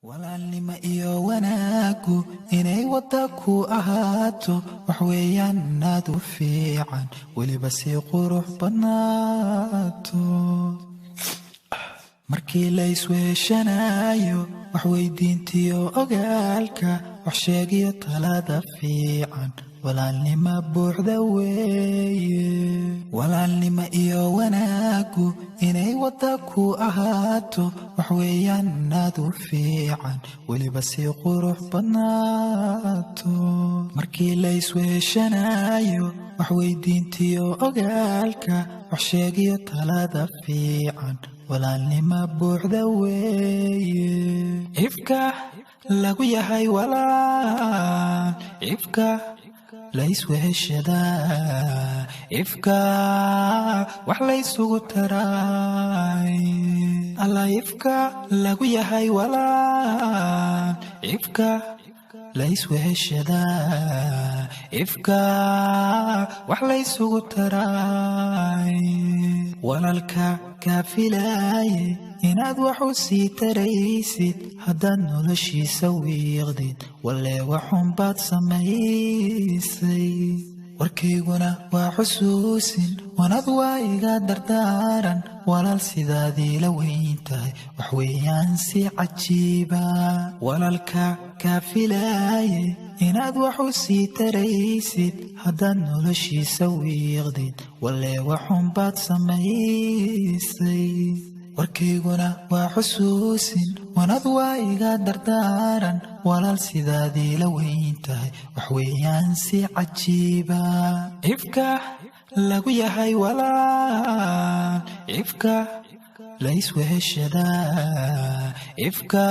walaalnimo iyo wanaagu inay wada ku ahaato wax weeyaan aad u fiican waliba si qurux banaato markii la isweeshanayo wax weydiintiyo ogaalka wax sheegiyo talada fiican walaalnimo buuxda weeye walaalnimo iyo wanaagu inay wada ku ahaato wax weeyaan aad u fiican waliba si qurux banaato markii la isweeshanayo wax weydiintiyo ogaalka wax sheegiyo talada fiican walaalnimo buuxda weeye ifka lagu yahay walaal ifka la isweeshadaa ifka wax la isugu taray alla ifka lagu yahay walaal ifka la isweeshadaa ifka wax la isugu taray walaalka kaafilaye inaad wax u sii taraysid haddaad noloshiisa wiiqdid walle waxun baad samaysay warkayguna waa xusuusin wanad waa iga dardaaran walaal sidaadii la weyn tahay wax weeyaan si cajiiba walaalka kaafilaye inaad wax u sii taraysid haddaad noloshiisa wiiqdid walle waxun baad samaysay warkayguna waa xusuusin wanad waa iga dardaaran walaal sidaadii la weyn tahay wax weeyaan si cajiiba ifka lagu yahay walaal ifka la isweeshadaa ifka